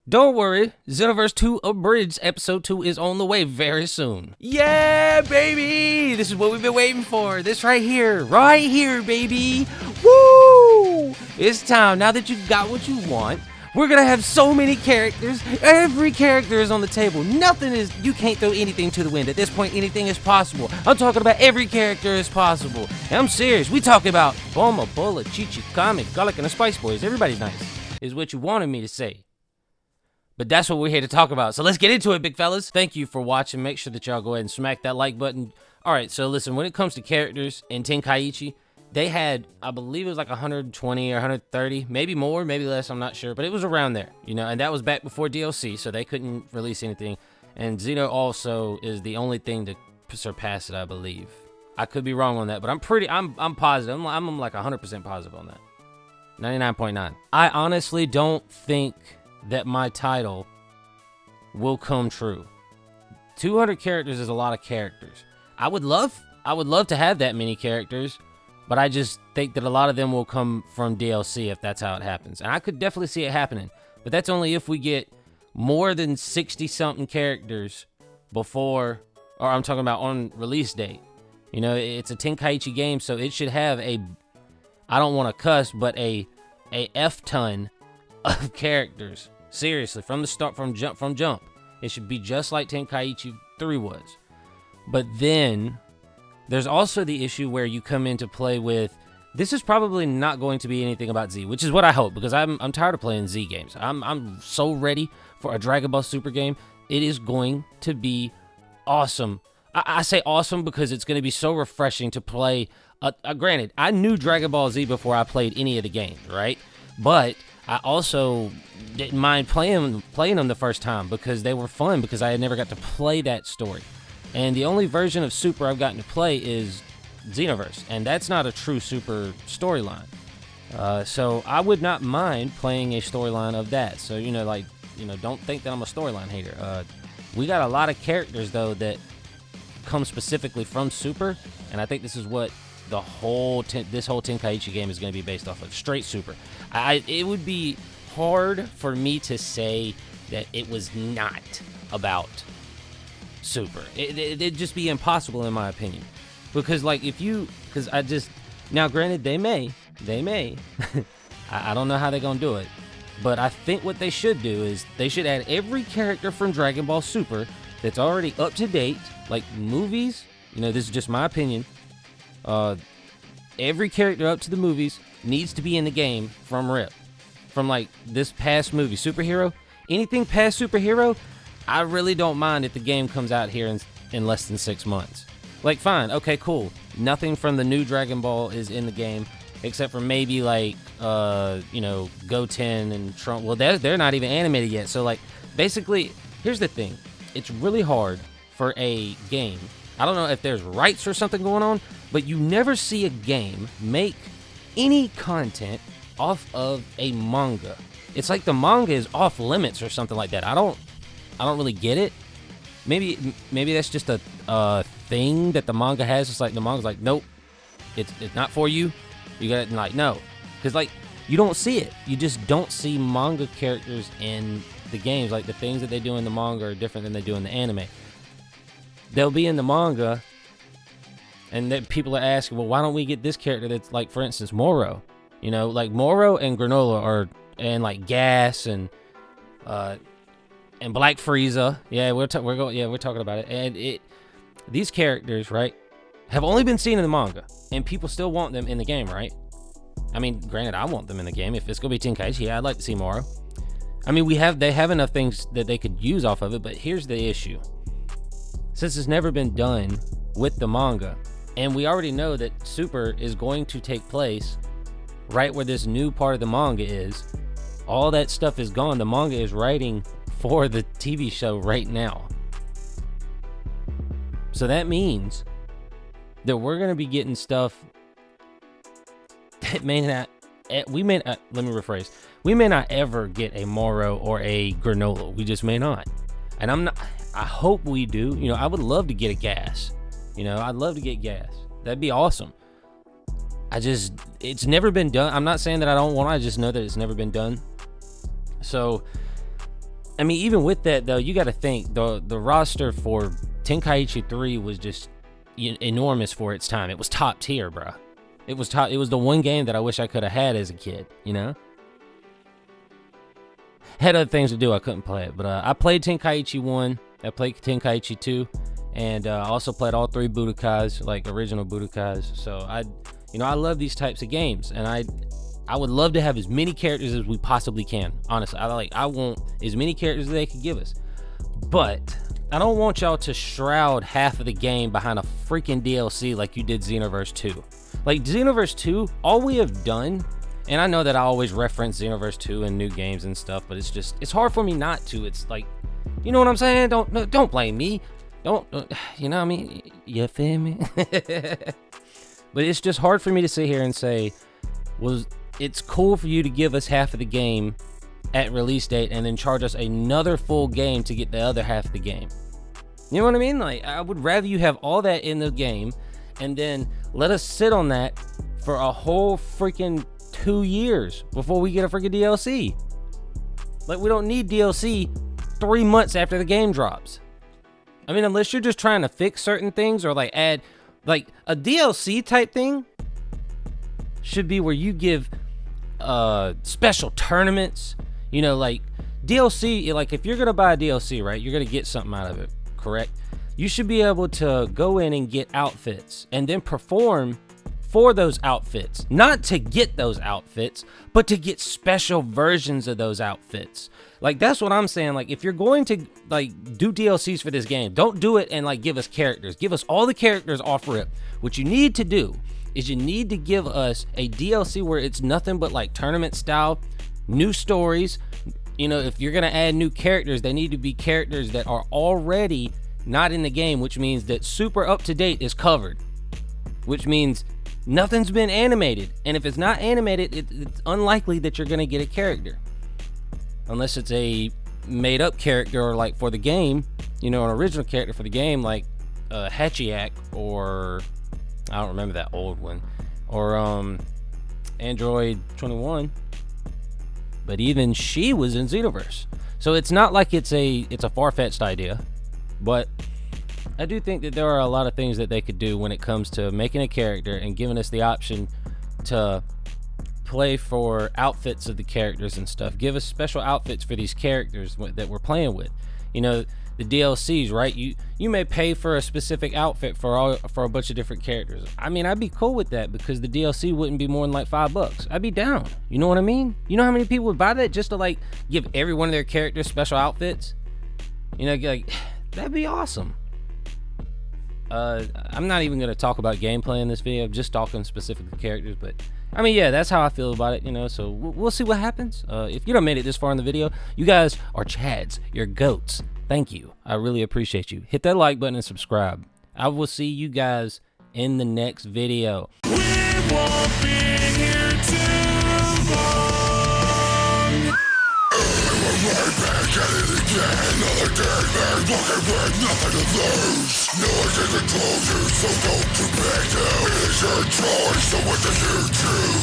Don't worry, Xenoverse 2 Abridged Episode 2 is on the way very soon. Yeah, baby! This is what we've been waiting for. This right here, baby! Woo! It's time. Now that you got what you want, we're gonna have so many characters. Every character is on the table. You can't throw anything to the wind. At this point, anything is possible. I'm talking about every character is possible. And I'm serious. We talking about Boma, Bola, Chi-Chi, Kame, Garlic, and the Spice Boys. Everybody's nice, is what you wanted me to say. But that's what we're here to talk about. So let's get into it, big fellas. Thank you for watching. Make sure that y'all go ahead and smack that like button. All right, so listen, when it comes to characters in Tenkaichi, they had, I believe it was like 120 or 130, maybe more, maybe less, I'm not sure. But it was around there, and that was back before DLC, so they couldn't release anything. And Xeno also is the only thing to surpass it, I believe. I could be wrong on that, but I'm positive. I'm like 100% positive on that. 99.9. I honestly don't think that my title will come true. 200 characters is a lot of characters. I would love to have that many characters, but I just think that a lot of them will come from DLC if that's how it happens. And I could definitely see it happening, but that's only if we get more than 60-something characters before, or I'm talking about on release date. It's a Tenkaichi game, so it should have I don't want to cuss, but a F-ton of characters. Seriously, from the start, from jump. It should be just like Tenkaichi 3 was. But then there's also the issue where you come into play with, this is probably not going to be anything about Z, which is what I hope, because I'm tired of playing Z games. I'm so ready for a Dragon Ball Super game. It is going to be awesome. I say awesome because it's going to be so refreshing to play. Granted, I knew Dragon Ball Z before I played any of the games, right? But I also didn't mind playing them the first time because they were fun, because I had never got to play that story. And the only version of Super I've gotten to play is Xenoverse, and that's not a true Super storyline. So I would not mind playing a storyline of that. So, don't think that I'm a storyline hater. We got a lot of characters, though, that come specifically from Super, and I think this is what this whole Tenkaichi game is going to be based off of. Straight Super. It would be hard for me to say that it was not about Super. It'd just be impossible in my opinion. Because now granted, they may. I don't know how they're going to do it. But I think what they should do is they should add every character from Dragon Ball Super that's already up to date, like movies. This is just my opinion. Every character up to the movies needs to be in the game from rip. From like this past movie, Superhero. Anything past Superhero, I really don't mind if the game comes out here in less than 6 months. Like, fine, okay, cool. Nothing from the new Dragon Ball is in the game, except for maybe like, Goten and Trump. Well, they're not even animated yet. So like, basically, here's the thing. It's really hard for a game. I don't know if there's rights or something going on, but you never see a game make any content off of a manga. It's like the manga is off limits or something like that. I don't really get it. Maybe that's just a thing that the manga has. It's like the manga's like, nope, it's not for you. You got it, no, because like you don't see it. You just don't see manga characters in the games. Like the things that they do in the manga are different than they do in the anime. They'll be in the manga, and then people are asking, well, why don't we get this character that's like, for instance, Moro? Like Moro and Granola and like Gas and Black Frieza. Yeah, we're talking about it. And these characters, right, have only been seen in the manga, and people still want them in the game, right? I mean, granted, I want them in the game. If it's gonna be Tenkaichi, I'd like to see Moro. I mean, they have enough things that they could use off of it, but here's the issue. Since it's never been done with the manga, and we already know that Super is going to take place right where this new part of the manga is, all that stuff is gone. The manga is writing for the TV show right now. So that means that we're going to be getting stuff that let me rephrase. We may not ever get a Moro or a Granola. We just may not. And I hope we do. I would love to get a Gas. I'd love to get Gas. That'd be awesome. It's never been done. I'm not saying that I don't want to. I just know that it's never been done. So I mean, even with that though, you got to think the roster for Tenkaichi 3 was just enormous for its time. It was top tier, bro. It was top. It was the one game that I wish I could have had as a kid, you know? Had other things to do, I couldn't play it. But I played Tenkaichi 1, I played Tenkaichi 2, and I also played all 3 Budokais, like original Budokais. So I love these types of games, and I would love to have as many characters as we possibly can. Honestly, I want as many characters as they could give us. But I don't want y'all to shroud half of the game behind a freaking DLC like you did Xenoverse 2. Like Xenoverse 2, all we have done, and I know that I always reference Xenoverse 2 in new games and stuff, but it's hard for me not to. It's like, you know what I'm saying? Don't blame me. Don't, you know what I mean? You feel me? But it's just hard for me to sit here and say, well, it's cool for you to give us half of the game at release date and then charge us another full game to get the other half of the game. You know what I mean? Like, I would rather you have all that in the game and then let us sit on that for a whole freaking 2 years before we get a freaking DLC. Like, we don't need DLC 3 months after the game drops. I mean, unless you're just trying to fix certain things or like add, like a DLC type thing should be where you give special tournaments, you know, like DLC, like if you're gonna buy a DLC, right, you're gonna get something out of it, correct? You should be able to go in and get outfits and then perform for those outfits, not to get those outfits, but to get special versions of those outfits. Like, that's what I'm saying. Like, if you're going to like do DLCs for this game, don't do it and like give us characters. Give us all the characters off rip. What you need to do is you need to give us a DLC where it's nothing but like tournament style, new stories. You know, if you're gonna add new characters, they need to be characters that are already not in the game, which means that super up to date is covered, which means nothing's been animated. And if it's not animated, it's unlikely that you're gonna get a character, unless it's a made up character or like for the game, you know, an original character for the game, like Hachiak, or I don't remember that old one, or Android 21, but even she was in Xenoverse. So it's not like it's a far-fetched idea, but I do think that there are a lot of things that they could do when it comes to making a character and giving us the option to play for outfits of the characters and stuff. Give us special outfits for these characters that we're playing with. You know, the DLCs, right? You may pay for a specific outfit for a bunch of different characters. I mean, I'd be cool with that because the DLC wouldn't be more than like $5. I'd be down. You know what I mean? You know how many people would buy that just to like give every one of their characters special outfits? You know, like, that'd be awesome. I'm not even going to talk about gameplay in this video. I'm just talking specifically characters, but I mean, yeah, that's how I feel about it, you know, so we'll see what happens. If you don't made it this far in the video, you guys are Chads. You're goats. Thank you. I really appreciate you. Hit that like button and subscribe. I will see you guys in the next video. We won't be here too long. Right back at it again. Another gangbang, walking with nothing to lose. No one can control you, so don't you back down. It is your choice, so what do you choose?